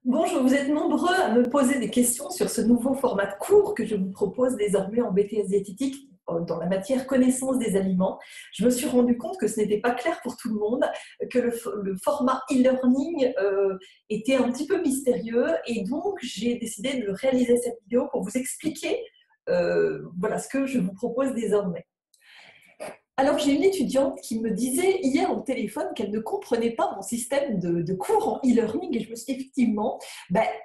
Bonjour, vous êtes nombreux à me poser des questions sur ce nouveau format de cours que je vous propose désormais en BTS diététique dans la matière connaissance des aliments. Je me suis rendu compte que ce n'était pas clair pour tout le monde, que le format e-learning était un petit peu mystérieux et donc j'ai décidé de réaliser cette vidéo pour vous expliquer voilà, ce que je vous propose désormais. Alors, j'ai une étudiante qui me disait hier au téléphone qu'elle ne comprenait pas mon système de cours en e-learning et je me suis dit effectivement,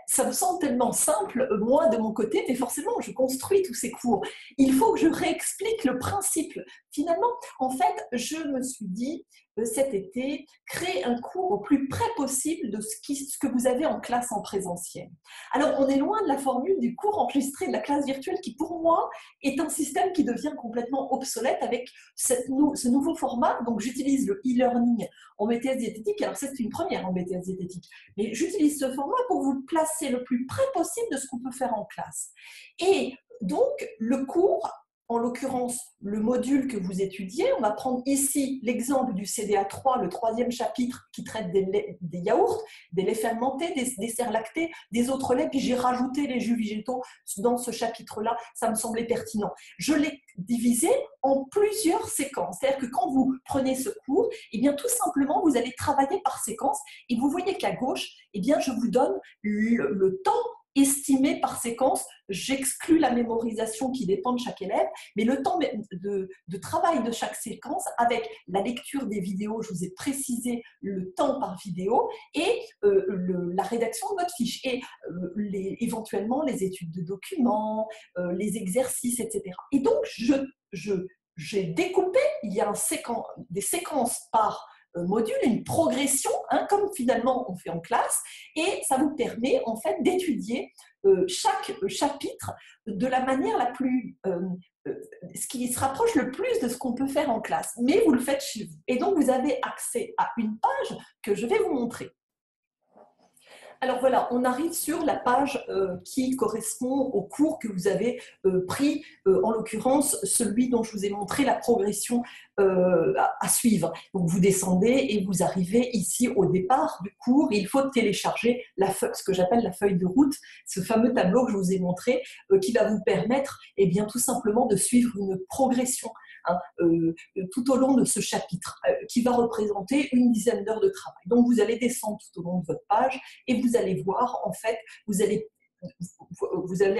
ça me semble tellement simple, moi de mon côté, mais forcément, je construis tous ces cours. Il faut que je réexplique le principe. Finalement, en fait, je me suis dit cet été, créer un cours au plus près possible de ce que vous avez en classe en présentiel. Alors, on est loin de la formule du cours enregistré de la classe virtuelle qui, pour moi, est un système qui devient complètement obsolète avec ce nouveau format. Donc, j'utilise le e-learning en BTS diététique. Alors, c'est une première en BTS diététique. Mais j'utilise ce format pour vous placer le plus près possible de ce qu'on peut faire en classe. Et donc, le cours, en l'occurrence, le module que vous étudiez, on va prendre ici l'exemple du CDA3, le troisième chapitre qui traite des yaourts, des laits fermentés, des desserts lactés, des autres laits, puis j'ai rajouté les jus végétaux dans ce chapitre-là, ça me semblait pertinent. Je l'ai divisé en plusieurs séquences, c'est-à-dire que quand vous prenez ce cours, eh bien tout simplement, vous allez travailler par séquence et vous voyez qu'à gauche, eh bien je vous donne le temps estimé par séquence. J'exclus la mémorisation qui dépend de chaque élève, mais le temps de travail de chaque séquence avec la lecture des vidéos, je vous ai précisé le temps par vidéo, et la rédaction de votre fiche, et éventuellement les études de documents, les exercices, etc. Et donc, j'ai découpé, il y a des séquences par module, une progression, comme finalement on fait en classe, et ça vous permet en fait d'étudier chaque chapitre de la manière la plus, ce qui se rapproche le plus de ce qu'on peut faire en classe, mais vous le faites chez vous. Et donc vous avez accès à une page que je vais vous montrer. Alors voilà, on arrive sur la page qui correspond au cours que vous avez pris, en l'occurrence celui dont je vous ai montré la progression à suivre. Donc vous descendez et vous arrivez ici au départ du cours. Il faut télécharger ce que j'appelle la feuille de route, ce fameux tableau que je vous ai montré, qui va vous permettre bien, tout simplement de suivre une progression tout au long de ce chapitre, qui va représenter une dizaine d'heures de travail. Donc vous allez descendre tout au long de votre page et vous allez voir, en fait, vous allez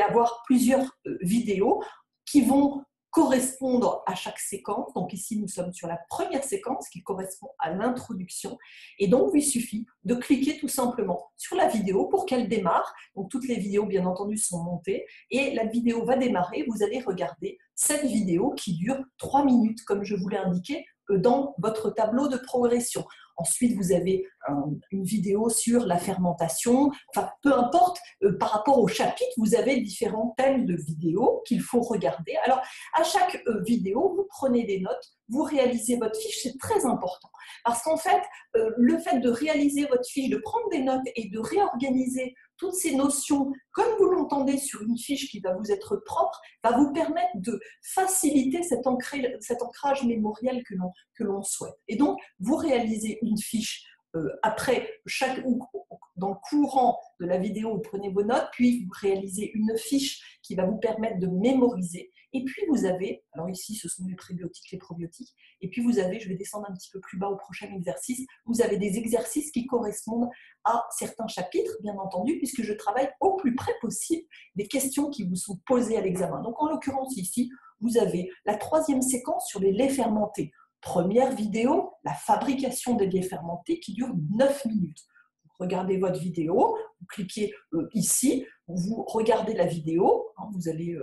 avoir plusieurs vidéos qui vont correspondre à chaque séquence. Donc ici, nous sommes sur la première séquence qui correspond à l'introduction. Et donc, il suffit de cliquer tout simplement sur la vidéo pour qu'elle démarre. Donc, toutes les vidéos, bien entendu, sont montées. Et la vidéo va démarrer. Vous allez regarder cette vidéo qui dure 3 minutes, comme je vous l'ai indiqué dans votre tableau de progression. Ensuite, vous avez une vidéo sur la fermentation. Enfin, peu importe, par rapport au chapitre, vous avez différents thèmes de vidéos qu'il faut regarder. Alors, à chaque vidéo, vous prenez des notes, vous réalisez votre fiche, c'est très important. Parce qu'en fait, le fait de réaliser votre fiche, de prendre des notes et de réorganiser toutes ces notions, comme vous l'entendez sur une fiche qui va vous être propre, va vous permettre de faciliter cet ancrage mémoriel que l'on souhaite. Et donc, vous réalisez une fiche après dans le courant de la vidéo, vous prenez vos notes, puis vous réalisez une fiche qui va vous permettre de mémoriser. Et puis vous avez, alors ici ce sont les prébiotiques, les probiotiques, et puis vous avez, je vais descendre un petit peu plus bas au prochain exercice, vous avez des exercices qui correspondent à certains chapitres, bien entendu, puisque je travaille au plus près possible des questions qui vous sont posées à l'examen. Donc en l'occurrence ici, vous avez la troisième séquence sur les laits fermentés. Première vidéo, la fabrication des laits fermentés qui dure 9 minutes. Vous regardez votre vidéo, vous cliquez ici, vous regardez la vidéo, vous allez,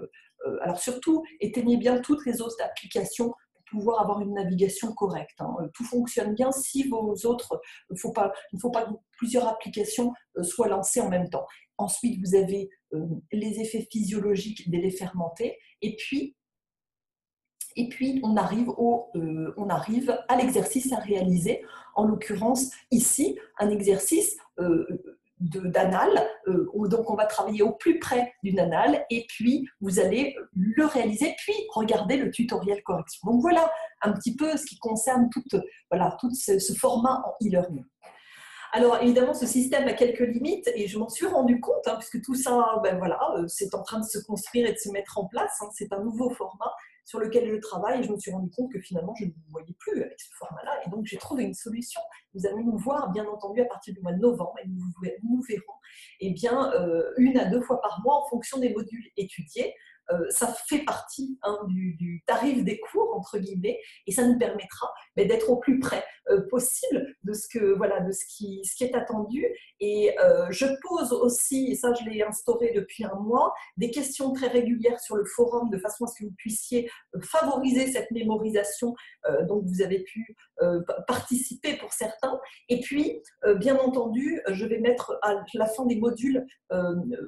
alors surtout, éteignez bien toutes les autres applications pour pouvoir avoir une navigation correcte. Tout fonctionne bien si vos autres, il ne faut pas que plusieurs applications soient lancées en même temps. Ensuite, vous avez les effets physiologiques des laits fermentés, et puis on arrive à l'exercice à réaliser, en l'occurrence ici, un exercice d'anal, donc on va travailler au plus près d'une anal, et puis vous allez le réaliser, puis regarder le tutoriel correction. Donc voilà un petit peu ce qui concerne tout ce format en e-learning. Alors évidemment, ce système a quelques limites et je m'en suis rendu compte, hein, puisque tout ça, ben voilà, c'est en train de se construire et de se mettre en place. Hein. C'est un nouveau format sur lequel je travaille et je me suis rendu compte que finalement, je ne vous voyais plus avec ce format-là. Et donc, j'ai trouvé une solution. Vous allez nous voir, bien entendu, à partir du mois de novembre et nous verrons eh bien, 1 à 2 fois par mois en fonction des modules étudiés. Ça fait partie hein, du tarif des cours, entre guillemets, et ça nous permettra d'être au plus près possible de ce, que, voilà, de ce qui est attendu. Et je pose aussi, et ça je l'ai instauré depuis un mois, des questions très régulières sur le forum de façon à ce que vous puissiez favoriser cette mémorisation dont vous avez pu participer pour certains. Et puis, bien entendu, je vais mettre à la fin des modules,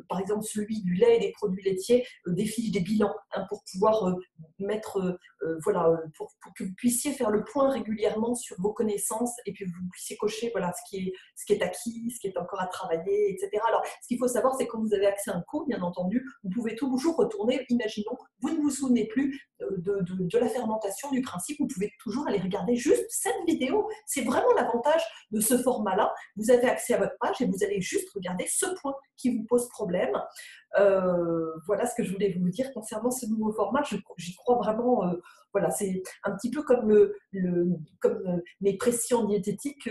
par exemple celui du lait et des produits laitiers, des fiches, des bilans, hein, pour pouvoir mettre, voilà, pour que vous puissiez faire le point régulièrement sur vos connaissances et puis vous puissiez cocher voilà, ce qui est acquis, ce qui est encore à travailler, etc. Alors, ce qu'il faut savoir, c'est que quand vous avez accès à un cours, bien entendu, vous pouvez toujours retourner, imaginons, vous ne vous souvenez plus de la fermentation, du principe, vous pouvez toujours aller regarder juste cette vidéo. C'est vraiment l'avantage de ce format-là. Vous avez accès à votre page et vous allez juste regarder ce point qui vous pose problème. Voilà ce que je voulais vous dire concernant ce nouveau format. J'y crois vraiment. Voilà, c'est un petit peu comme, comme mes précis en diététique.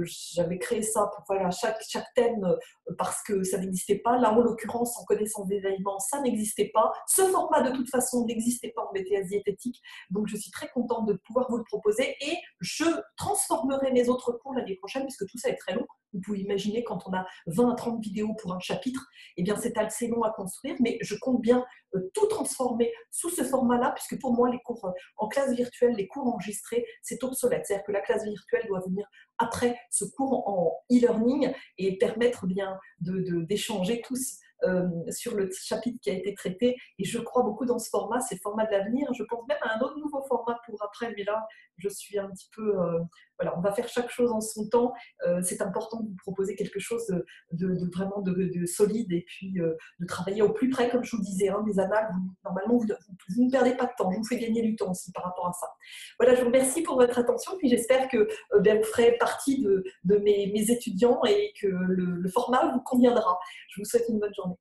J'avais créé ça pour voilà, chaque thème parce que ça n'existait pas. Là, en l'occurrence, en connaissance des aliments, ça n'existait pas. Ce format, de toute façon, n'existait pas en BTS diététique. Donc, je suis très contente de pouvoir vous le proposer et je transformerai mes autres cours l'année prochaine puisque tout ça est très long. Vous pouvez imaginer quand on a 20 à 30 vidéos pour un chapitre, eh bien c'est assez long à construire, mais je compte bien tout transformer sous ce format-là, puisque pour moi, les cours en classe virtuelle, les cours enregistrés, c'est obsolète. C'est-à-dire que la classe virtuelle doit venir après ce cours en e-learning et permettre bien d'échanger tous sur le chapitre qui a été traité. Et je crois beaucoup dans ce format, c'est le format de l'avenir. Je pense même à un autre nouveau format pour après, mais là, je suis un petit peu... voilà, on va faire chaque chose en son temps. C'est important de vous proposer quelque chose vraiment de solide et puis de travailler au plus près, comme je vous disais, hein, des annales. Normalement, vous ne perdez pas de temps. Je vous fais gagner du temps aussi par rapport à ça. Voilà, je vous remercie pour votre attention. Puis j'espère que vous ferez partie de mes étudiants et que le format vous conviendra. Je vous souhaite une bonne journée.